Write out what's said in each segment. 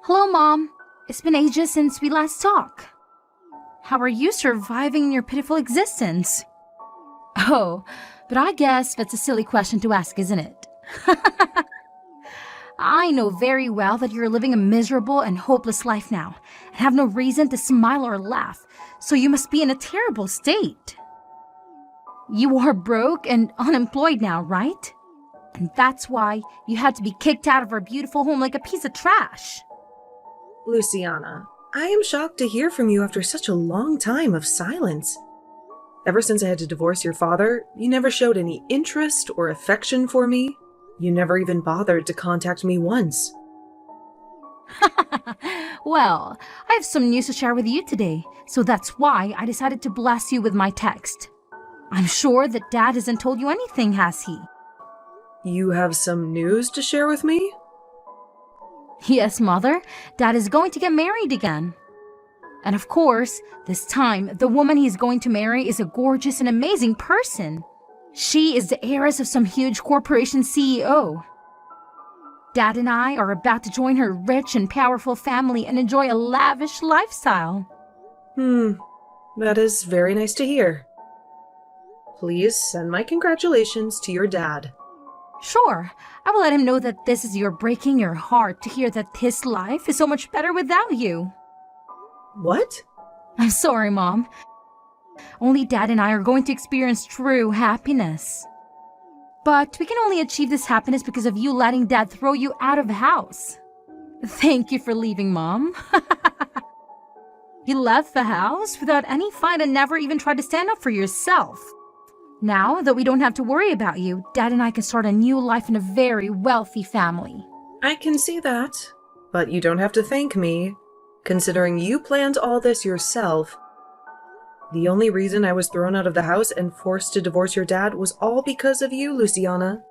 Hello, Mom. It's been ages since we last talked. How are you surviving your pitiful existence? Oh, but I guess that's a silly question to ask, isn't it? I know very well that you're living a miserable and hopeless life now, and have no reason to smile or laugh, so you must be in a terrible state. You are broke and unemployed now, right? And that's why you had to be kicked out of our beautiful home like a piece of trash. Luciana, I am shocked to hear from you after such a long time of silence. Ever since I had to divorce your father, you never showed any interest or affection for me. You never even bothered to contact me once. Well, I have some news to share with you today, so that's why I decided to bless you with my text. I'm sure that Dad hasn't told you anything, has he? You have some news to share with me? Yes, Mother. Dad is going to get married again. And of course, this time, the woman he's going to marry is a gorgeous and amazing person. She is the heiress of some huge corporation CEO. Dad and I are about to join her rich and powerful family and enjoy a lavish lifestyle. That is very nice to hear. Please send my congratulations to your dad. Sure, I will let him know that this is your breaking your heart to hear that his life is so much better without you. What? I'm sorry, Mom. Only Dad and I are going to experience true happiness. But we can only achieve this happiness because of you letting Dad throw you out of the house. Thank you for leaving, Mom. You left the house without any fight and never even tried to stand up for yourself. Now that we don't have to worry about you, Dad and I can start a new life in a very wealthy family. I can see that, but you don't have to thank me. Considering you planned all this yourself, the only reason I was thrown out of the house and forced to divorce your dad was all because of you, Luciana.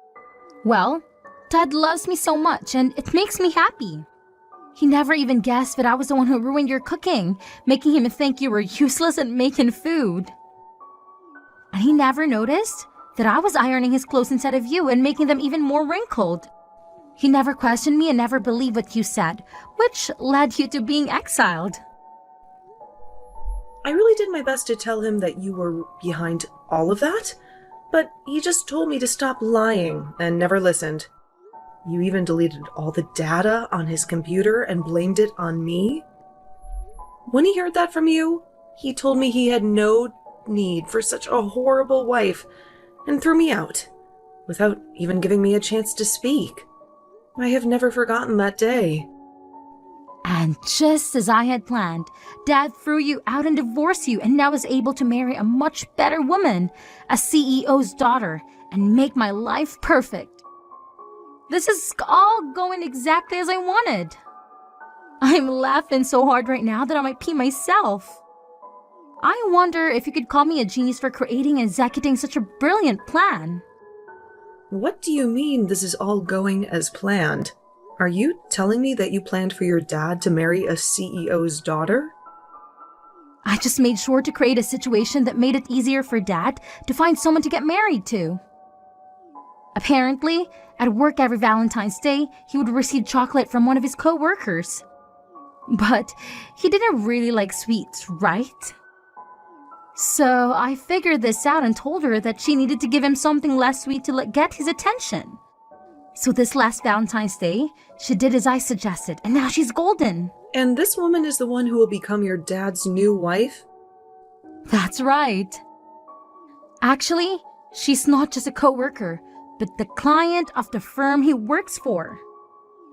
Well, Dad loves me so much and it makes me happy. He never even guessed that I was the one who ruined your cooking, making him think you were useless at making food. And he never noticed that I was ironing his clothes instead of you and making them even more wrinkled. He never questioned me and never believed what you said, which led you to being exiled. I really did my best to tell him that you were behind all of that, but he just told me to stop lying and never listened. You even deleted all the data on his computer and blamed it on me. When he heard that from you, he told me he had no need for such a horrible wife and threw me out without even giving me a chance to speak. I have never forgotten that day. And just as I had planned, Dad threw you out and divorced you and now is able to marry a much better woman, a CEO's daughter, and make my life perfect. This is all going exactly as I wanted. I'm laughing so hard right now that I might pee myself. I wonder if you could call me a genius for creating and executing such a brilliant plan. What do you mean this is all going as planned? Are you telling me that you planned for your dad to marry a CEO's daughter? I just made sure to create a situation that made it easier for Dad to find someone to get married to. Apparently, at work every Valentine's Day, he would receive chocolate from one of his co-workers. But he didn't really like sweets, right? So I figured this out and told her that she needed to give him something less sweet to get his attention. So this last Valentine's Day, she did as I suggested, and now she's golden. And this woman is the one who will become your dad's new wife? That's right. Actually, she's not just a co-worker, but the client of the firm he works for.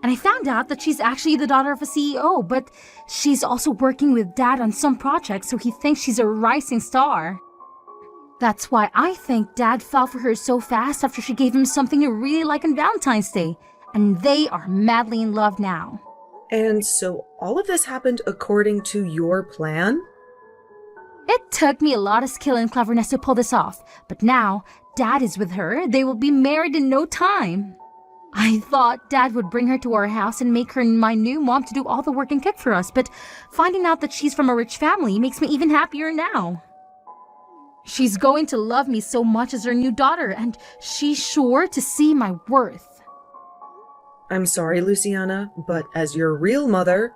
And I found out that she's actually the daughter of a CEO, but she's also working with Dad on some projects, so he thinks she's a rising star. That's why I think Dad fell for her so fast after she gave him something to really like on Valentine's Day, and they are madly in love now. And so all of this happened according to your plan? It took me a lot of skill and cleverness to pull this off, but now Dad is with her. They will be married in no time. I thought Dad would bring her to our house and make her my new mom to do all the work and cook for us, but finding out that she's from a rich family makes me even happier now. She's going to love me so much as her new daughter, and she's sure to see my worth. I'm sorry, Luciana, but as your real mother,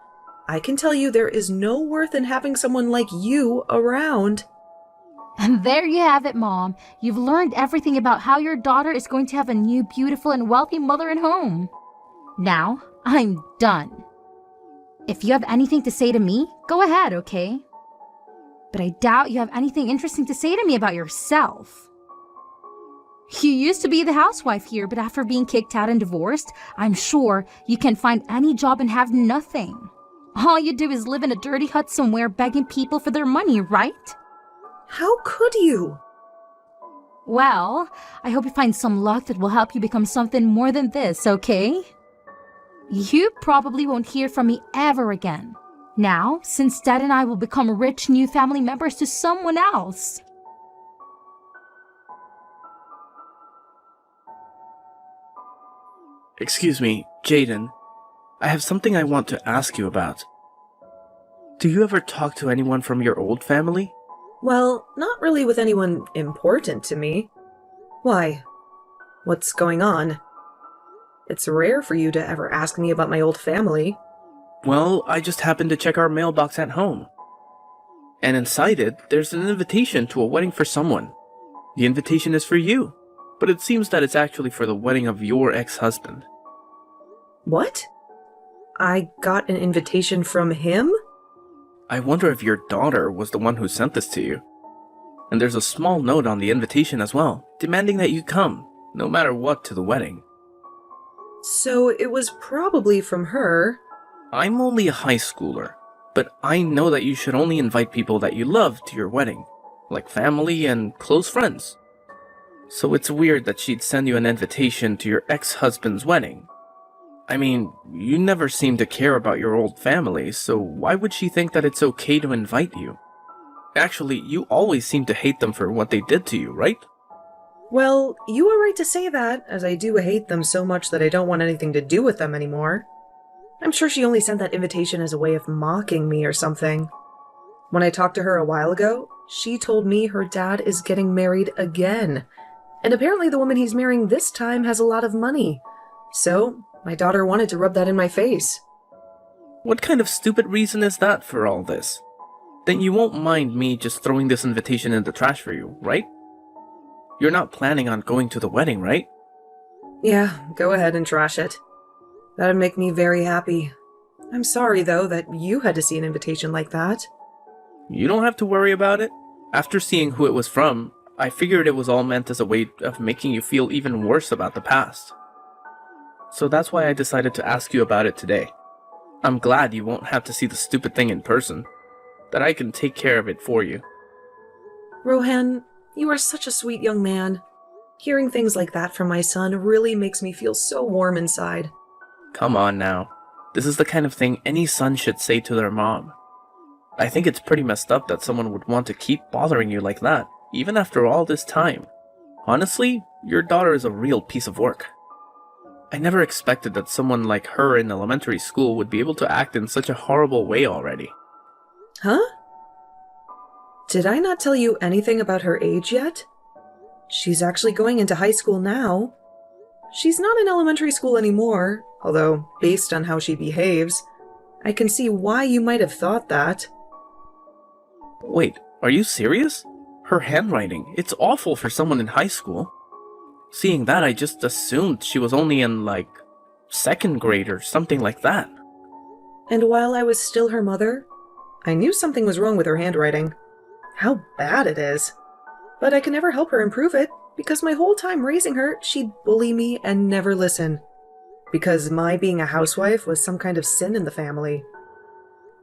I can tell you there is no worth in having someone like you around. And there you have it, Mom. You've learned everything about how your daughter is going to have a new, beautiful, and wealthy mother at home. Now, I'm done. If you have anything to say to me, go ahead, okay? But I doubt you have anything interesting to say to me about yourself. You used to be the housewife here, but after being kicked out and divorced, I'm sure you can find any job and have nothing. All you do is live in a dirty hut somewhere begging people for their money, right? How could you? Well, I hope you find some luck that will help you become something more than this, okay? You probably won't hear from me ever again. Now, since Dad and I will become rich new family members to someone else. Excuse me, Jaden. I have something I want to ask you about. Do you ever talk to anyone from your old family? Well, not really with anyone important to me. Why? What's going on? It's rare for you to ever ask me about my old family. Well, I just happened to check our mailbox at home. And inside it, there's an invitation to a wedding for someone. The invitation is for you, but it seems that it's actually for the wedding of your ex-husband. What? I got an invitation from him? I wonder if your daughter was the one who sent this to you. And there's a small note on the invitation as well, demanding that you come, no matter what, to the wedding. So it was probably from her. I'm only a high schooler, but I know that you should only invite people that you love to your wedding, like family and close friends. So it's weird that she'd send you an invitation to your ex-husband's wedding. I mean, you never seem to care about your old family, so why would she think that it's okay to invite you? Actually, you always seem to hate them for what they did to you, right? Well, you are right to say that, as I do hate them so much that I don't want anything to do with them anymore. I'm sure she only sent that invitation as a way of mocking me or something. When I talked to her a while ago, she told me her dad is getting married again. And apparently the woman he's marrying this time has a lot of money. So, my daughter wanted to rub that in my face. What kind of stupid reason is that for all this? Then you won't mind me just throwing this invitation in the trash for you, right? You're not planning on going to the wedding, right? Yeah, go ahead and trash it. That'd make me very happy. I'm sorry, though, that you had to see an invitation like that. You don't have to worry about it. After seeing who it was from, I figured it was all meant as a way of making you feel even worse about the past. So that's why I decided to ask you about it today. I'm glad you won't have to see the stupid thing in person. That I can take care of it for you. Rohan, you are such a sweet young man. Hearing things like that from my son really makes me feel so warm inside. Come on now. This is the kind of thing any son should say to their mom. I think it's pretty messed up that someone would want to keep bothering you like that, even after all this time. Honestly, your daughter is a real piece of work. I never expected that someone like her in elementary school would be able to act in such a horrible way already. Huh? Did I not tell you anything about her age yet? She's actually going into high school now. She's not in elementary school anymore, although, based on how she behaves, I can see why you might have thought that. Wait, are you serious? Her handwriting, it's awful for someone in high school. Seeing that, I just assumed she was only in, like, second grade or something like that. And while I was still her mother, I knew something was wrong with her handwriting. How bad it is. But I can never help her improve it, because my whole time raising her, she'd bully me and never listen. Because my being a housewife was some kind of sin in the family.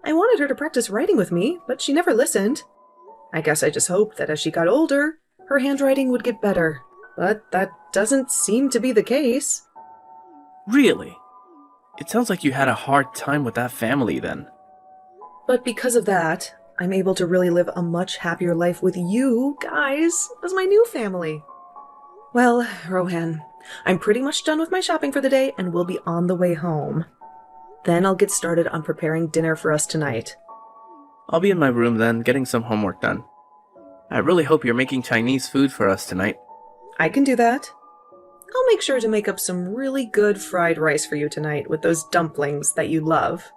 I wanted her to practice writing with me, but she never listened. I guess I just hoped that as she got older, her handwriting would get better. But that doesn't seem to be the case. Really? It sounds like you had a hard time with that family then. But because of that, I'm able to really live a much happier life with you guys as my new family. Well, Rohan, I'm pretty much done with my shopping for the day and we'll be on the way home. Then I'll get started on preparing dinner for us tonight. I'll be in my room then, getting some homework done. I really hope you're making Chinese food for us tonight. I can do that. I'll make sure to make up some really good fried rice for you tonight with those dumplings that you love.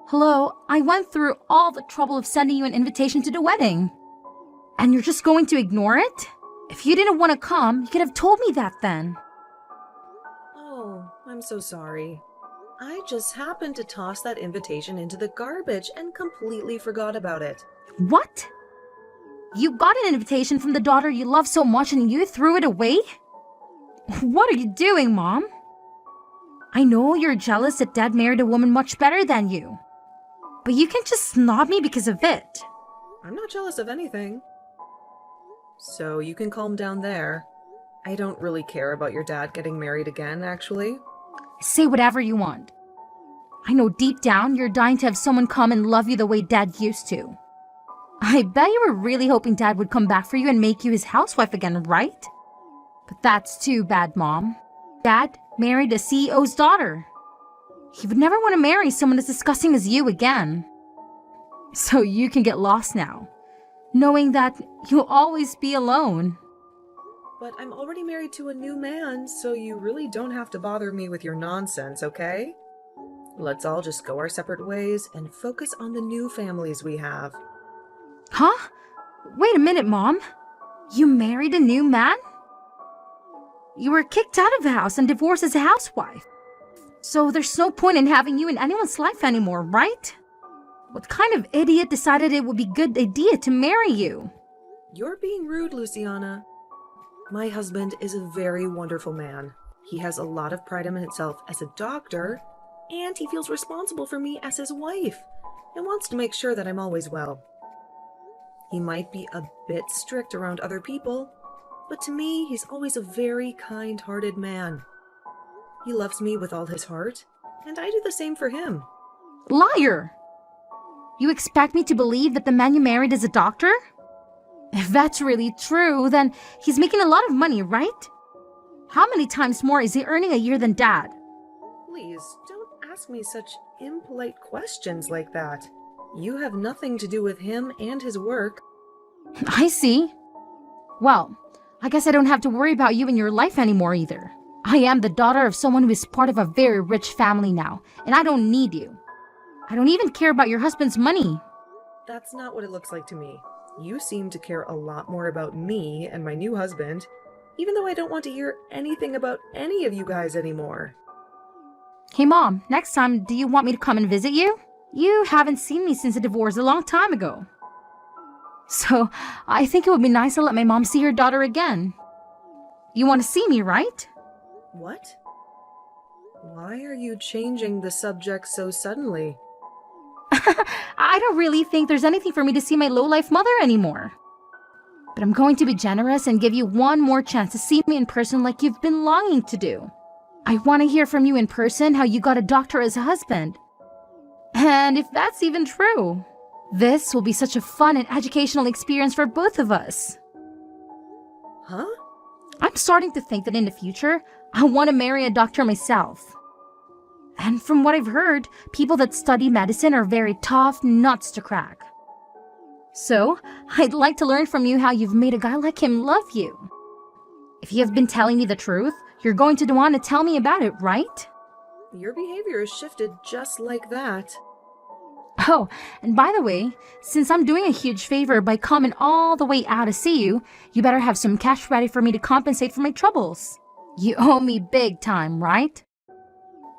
Hello, I went through all the trouble of sending you an invitation to the wedding. And you're just going to ignore it? If you didn't want to come, you could have told me that then. Oh, I'm so sorry. I just happened to toss that invitation into the garbage and completely forgot about it. What? You got an invitation from the daughter you love so much and you threw it away? What are you doing, Mom? I know you're jealous that Dad married a woman much better than you. But you can't just snob me because of it. I'm not jealous of anything. So you can calm down there. I don't really care about your dad getting married again, actually. Say whatever you want. I know deep down you're dying to have someone come and love you the way Dad used to. I bet you were really hoping Dad would come back for you and make you his housewife again, right? But that's too bad, Mom. Dad married a CEO's daughter. He would never want to marry someone as disgusting as you again. So you can get lost now, knowing that you'll always be alone. But I'm already married to a new man, so you really don't have to bother me with your nonsense, okay? Let's all just go our separate ways and focus on the new families we have. Huh? Wait a minute, Mom. You married a new man? You were kicked out of the house and divorced as a housewife. So there's no point in having you in anyone's life anymore, right? What kind of idiot decided it would be a good idea to marry you? You're being rude, Luciana. My husband is a very wonderful man. He has a lot of pride in himself as a doctor, and he feels responsible for me as his wife and wants to make sure that I'm always well. He might be a bit strict around other people, but to me, he's always a very kind-hearted man. He loves me with all his heart, and I do the same for him. Liar! You expect me to believe that the man you married is a doctor? If that's really true, then he's making a lot of money, right? How many times more is he earning a year than Dad? Please, don't ask me such impolite questions like that. You have nothing to do with him and his work. I see. Well, I guess I don't have to worry about you in your life anymore either. I am the daughter of someone who is part of a very rich family now, and I don't need you. I don't even care about your husband's money. That's not what it looks like to me. You seem to care a lot more about me and my new husband, even though I don't want to hear anything about any of you guys anymore. Hey Mom, next time, do you want me to come and visit you? You haven't seen me since the divorce a long time ago. So, I think it would be nice to let my mom see her daughter again. You want to see me, right? What? Why are you changing the subject so suddenly? I don't really think there's anything for me to see my low-life mother anymore. But I'm going to be generous and give you one more chance to see me in person like you've been longing to do. I want to hear from you in person how you got a doctor as a husband. And if that's even true, this will be such a fun and educational experience for both of us. Huh? I'm starting to think that in the future, I want to marry a doctor myself. And from what I've heard, people that study medicine are very tough nuts to crack. So, I'd like to learn from you how you've made a guy like him love you. If you have been telling me the truth, you're going to want to tell me about it, right? Your behavior has shifted just like that. Oh, and by the way, since I'm doing a huge favor by coming all the way out to see you, you better have some cash ready for me to compensate for my troubles. You owe me big time, right?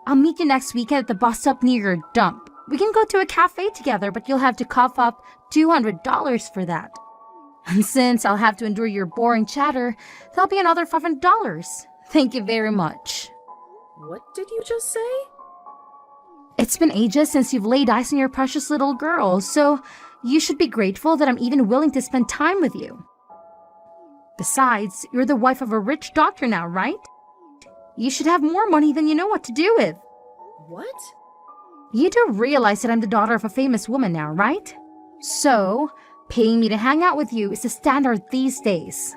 I'll meet you next weekend at the bus stop near your dump. We can go to a cafe together, but you'll have to cough up $200 for that. And since I'll have to endure your boring chatter, that'll be another $500. Thank you very much. What did you just say? It's been ages since you've laid eyes on your precious little girl, so you should be grateful that I'm even willing to spend time with you. Besides, you're the wife of a rich doctor now, right? You should have more money than you know what to do with. What? You do realize that I'm the daughter of a famous woman now, right? So, paying me to hang out with you is the standard these days.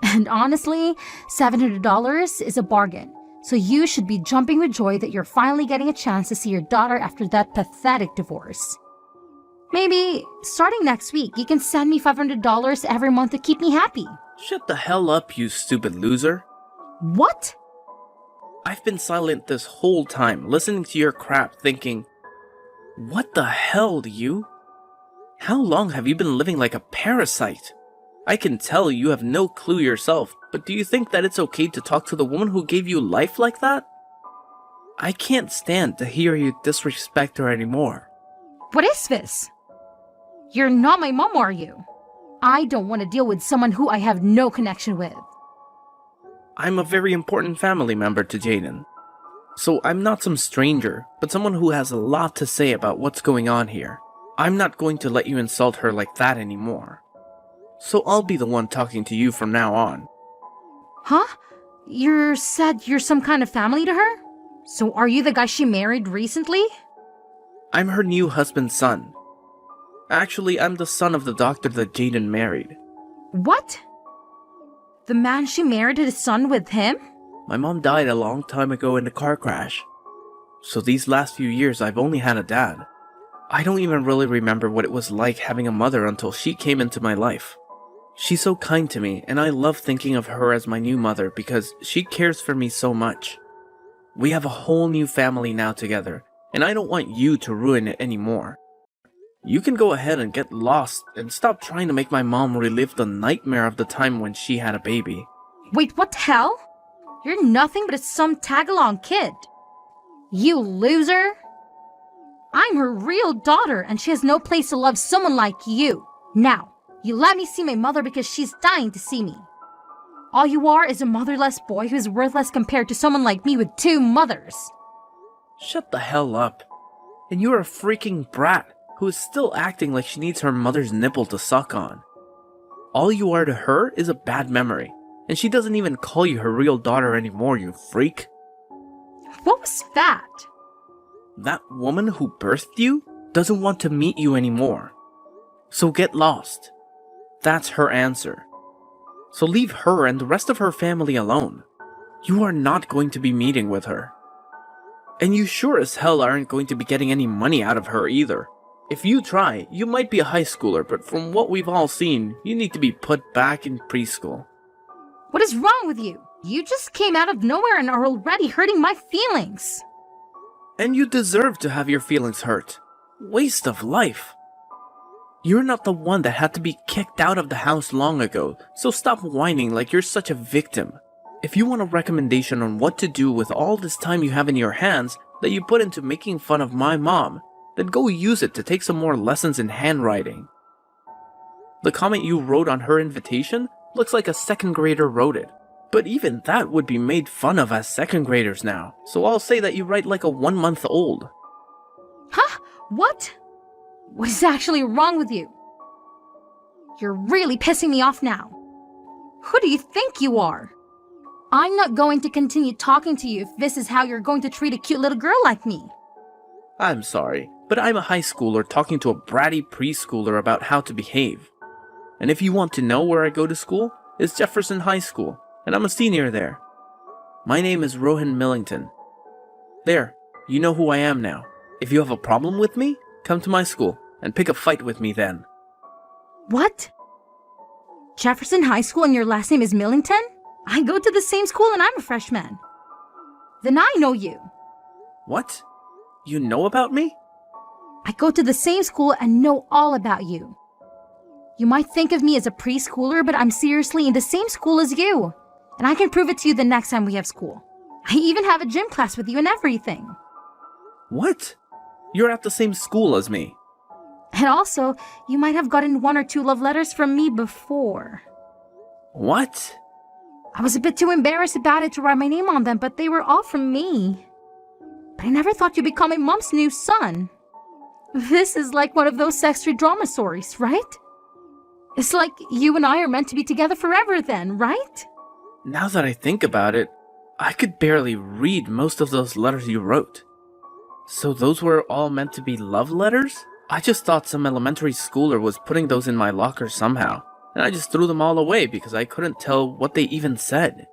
And honestly, $700 is a bargain. So you should be jumping with joy that you're finally getting a chance to see your daughter after that pathetic divorce. Maybe starting next week, you can send me $500 every month to keep me happy. Shut the hell up, you stupid loser. What? I've been silent this whole time, listening to your crap, thinking, what the hell, do you? How long have you been living like a parasite? I can tell you have no clue yourself, but do you think that it's okay to talk to the woman who gave you life like that? I can't stand to hear you disrespect her anymore. What is this? You're not my mom, are you? I don't want to deal with someone who I have no connection with. I'm a very important family member to Jaden. So I'm not some stranger, but someone who has a lot to say about what's going on here. I'm not going to let you insult her like that anymore. So I'll be the one talking to you from now on. Huh? You said you're some kind of family to her? So are you the guy she married recently? I'm her new husband's son. Actually, I'm the son of the doctor that Jaden married. What? The man she married had a son with him? My mom died a long time ago in a car crash. So these last few years I've only had a dad. I don't even really remember what it was like having a mother until she came into my life. She's so kind to me, and I love thinking of her as my new mother because she cares for me so much. We have a whole new family now together, and I don't want you to ruin it anymore. You can go ahead and get lost and stop trying to make my mom relive the nightmare of the time when she had a baby. Wait, what the hell? You're nothing but some tag-along kid. You loser! I'm her real daughter, and she has no place to love someone like you. Now, you let me see my mother because she's dying to see me. All you are is a motherless boy who's worthless compared to someone like me with two mothers. Shut the hell up. And you're a freaking brat who is still acting like she needs her mother's nipple to suck on. All you are to her is a bad memory, and she doesn't even call you her real daughter anymore, you freak. What was that? That woman who birthed you doesn't want to meet you anymore. So get lost. That's her answer. So leave her and the rest of her family alone. You are not going to be meeting with her. And you sure as hell aren't going to be getting any money out of her either. If you try, you might be a high schooler, but from what we've all seen, you need to be put back in preschool. What is wrong with you? You just came out of nowhere and are already hurting my feelings. And you deserve to have your feelings hurt. Waste of life. You're not the one that had to be kicked out of the house long ago, so stop whining like you're such a victim. If you want a recommendation on what to do with all this time you have in your hands that you put into making fun of my mom, then go use it to take some more lessons in handwriting. The comment you wrote on her invitation looks like a second grader wrote it. But even that would be made fun of as second graders now, so I'll say that you write like a 1-month-old. Huh? What? What is actually wrong with you? You're really pissing me off now. Who do you think you are? I'm not going to continue talking to you if this is how you're going to treat a cute little girl like me. I'm sorry, but I'm a high schooler talking to a bratty preschooler about how to behave. And if you want to know where I go to school, it's Jefferson High School, and I'm a senior there. My name is Rohan Millington. There, you know who I am now. If you have a problem with me, come to my school and pick a fight with me then. What? Jefferson High School and your last name is Millington? I go to the same school and I'm a freshman. Then I know you. What? You know about me? I go to the same school and know all about you. You might think of me as a preschooler, but I'm seriously in the same school as you. And I can prove it to you the next time we have school. I even have a gym class with you and everything. What? You're at the same school as me. And also, you might have gotten 1 or 2 love letters from me before. What? I was a bit too embarrassed about it to write my name on them, but they were all from me. But I never thought you'd become my mom's new son. This is like one of those sexy drama stories, right? It's like you and I are meant to be together forever then, right? Now that I think about it, I could barely read most of those letters you wrote. So those were all meant to be love letters? I just thought some elementary schooler was putting those in my locker somehow, and I just threw them all away because I couldn't tell what they even said.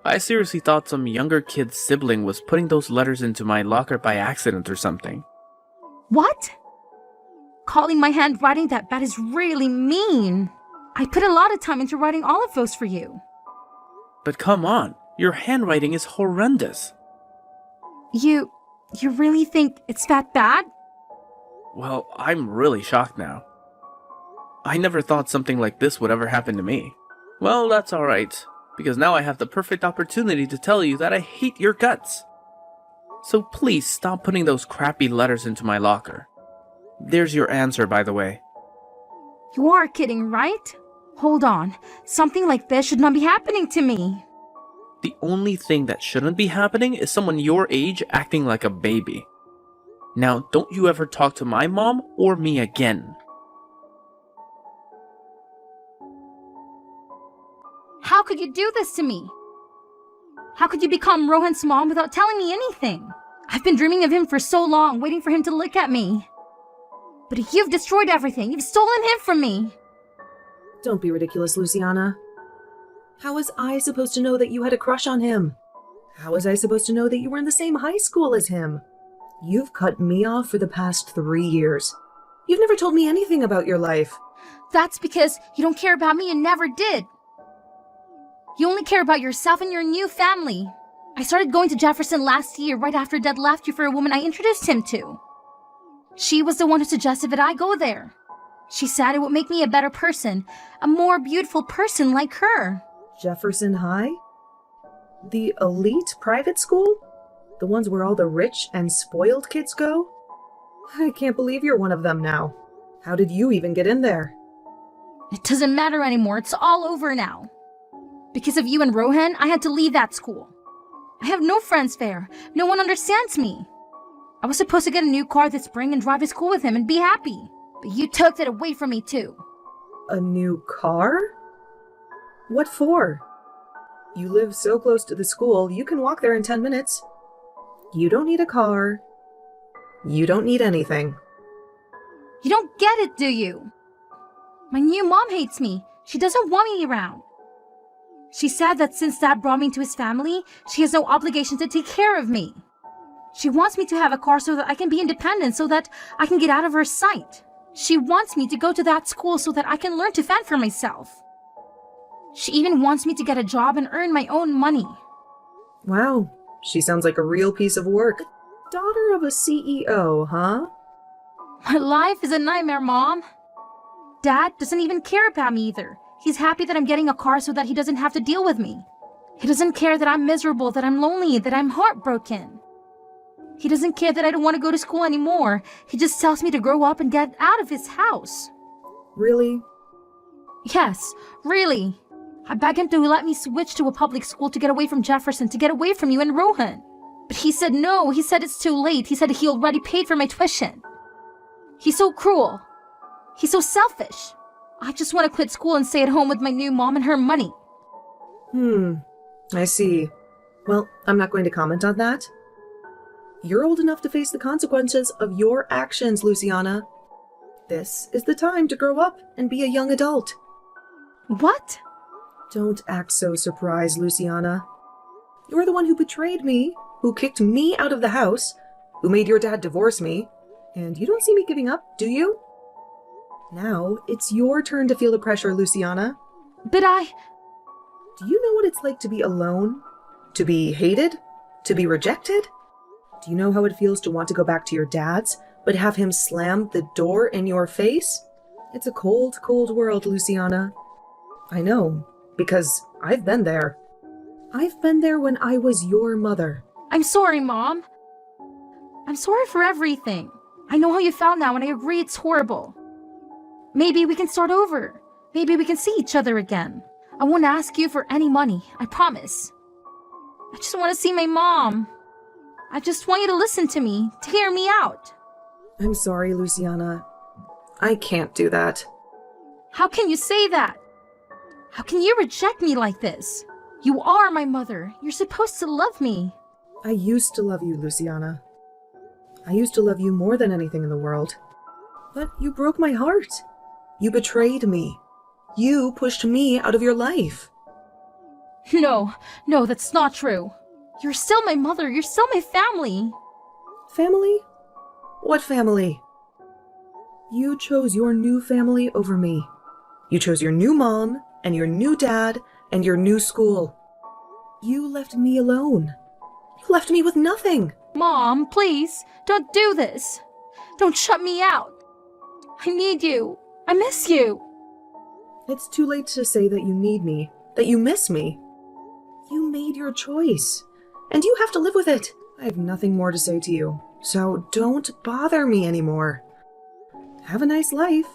I seriously thought some younger kid's sibling was putting those letters into my locker by accident or something. What? Calling my handwriting that bad is really mean. I put a lot of time into writing all of those for you. But come on, your handwriting is horrendous. You really think it's that bad? Well, I'm really shocked now. I never thought something like this would ever happen to me. Well, that's alright, because now I have the perfect opportunity to tell you that I hate your guts. So please stop putting those crappy letters into my locker. There's your answer, by the way. You are kidding, right? Hold on. Something like this should not be happening to me. The only thing that shouldn't be happening is someone your age acting like a baby. Now, don't you ever talk to my mom or me again. How could you do this to me? How could you become Rohan's mom without telling me anything? I've been dreaming of him for so long, waiting for him to look at me. But you've destroyed everything. You've stolen him from me. Don't be ridiculous, Luciana. How was I supposed to know that you had a crush on him? How was I supposed to know that you were in the same high school as him? You've cut me off for the past 3 years. You've never told me anything about your life. That's because you don't care about me and never did. You only care about yourself and your new family. I started going to Jefferson last year, right after Dad left you for a woman I introduced him to. She was the one who suggested that I go there. She said it would make me a better person, a more beautiful person like her. Jefferson High? The elite private school? The ones where all the rich and spoiled kids go? I can't believe you're one of them now. How did you even get in there? It doesn't matter anymore. It's all over now. Because of you and Rohan, I had to leave that school. I have no friends there. No one understands me. I was supposed to get a new car this spring and drive to school with him and be happy. But you took that away from me too. A new car? What for? You live so close to the school, you can walk there in 10 minutes. You don't need a car. You don't need anything. You don't get it, do you? My new mom hates me. She doesn't want me around. She said that since Dad brought me into his family, she has no obligation to take care of me. She wants me to have a car so that I can be independent, so that I can get out of her sight. She wants me to go to that school so that I can learn to fend for myself. She even wants me to get a job and earn my own money. Wow, she sounds like a real piece of work. Daughter of a CEO, huh? My life is a nightmare, Mom. Dad doesn't even care about me either. He's happy that I'm getting a car so that he doesn't have to deal with me. He doesn't care that I'm miserable, that I'm lonely, that I'm heartbroken. He doesn't care that I don't want to go to school anymore. He just tells me to grow up and get out of his house. Really? Yes, really. I begged him to let me switch to a public school to get away from Jefferson, to get away from you and Rohan. But he said no. He said it's too late. He said he already paid for my tuition. He's so cruel. He's so selfish. I just want to quit school and stay at home with my new mom and her money. I see. Well, I'm not going to comment on that. You're old enough to face the consequences of your actions, Luciana. This is the time to grow up and be a young adult. What? Don't act so surprised, Luciana. You're the one who betrayed me, who kicked me out of the house, who made your dad divorce me, and you don't see me giving up, do you? Now, it's your turn to feel the pressure, Luciana. But Do you know what it's like to be alone? To be hated? To be rejected? Do you know how it feels to want to go back to your dad's, but have him slam the door in your face? It's a cold, cold world, Luciana. I know, because I've been there. I've been there when I was your mother. I'm sorry, Mom. I'm sorry for everything. I know how you felt now, and I agree it's horrible. Maybe we can start over. Maybe we can see each other again. I won't ask you for any money, I promise. I just want to see my mom. I just want you to listen to me, to hear me out. I'm sorry, Luciana. I can't do that. How can you say that? How can you reject me like this? You are my mother. You're supposed to love me. I used to love you, Luciana. I used to love you more than anything in the world. But you broke my heart. You betrayed me. You pushed me out of your life. No, that's not true. You're still my mother. You're still my family. Family? What family? You chose your new family over me. You chose your new mom, and your new dad, and your new school. You left me alone. You left me with nothing. Mom, please, don't do this. Don't shut me out. I need you. I miss you. It's too late to say that you need me, that you miss me. You made your choice, and you have to live with it. I have nothing more to say to you, so don't bother me anymore. Have a nice life.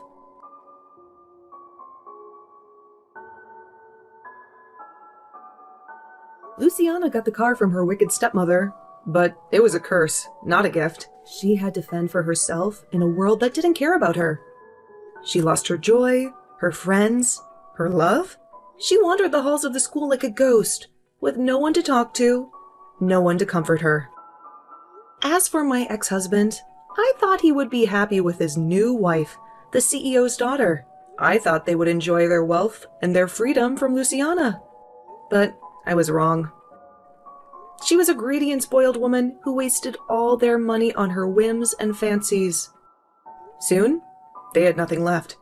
Luciana got the car from her wicked stepmother, but it was a curse, not a gift. She had to fend for herself in a world that didn't care about her. She lost her joy, her friends, her love. She wandered the halls of the school like a ghost, with no one to talk to, no one to comfort her. As for my ex-husband, I thought he would be happy with his new wife, the CEO's daughter. I thought they would enjoy their wealth and their freedom from Luciana. But I was wrong. She was a greedy and spoiled woman who wasted all their money on her whims and fancies. Soon, they had nothing left,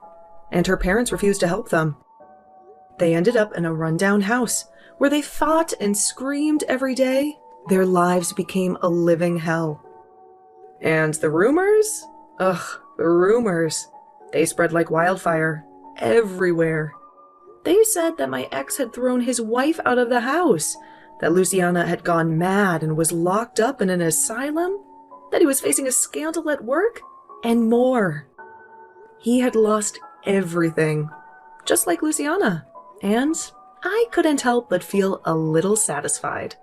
and her parents refused to help them. They ended up in a rundown house where they fought and screamed every day. Their lives became a living hell. And the rumors? Ugh, the rumors. They spread like wildfire everywhere. They said that my ex had thrown his wife out of the house, that Luciana had gone mad and was locked up in an asylum, that he was facing a scandal at work, and more. He had lost everything, just like Luciana, and I couldn't help but feel a little satisfied.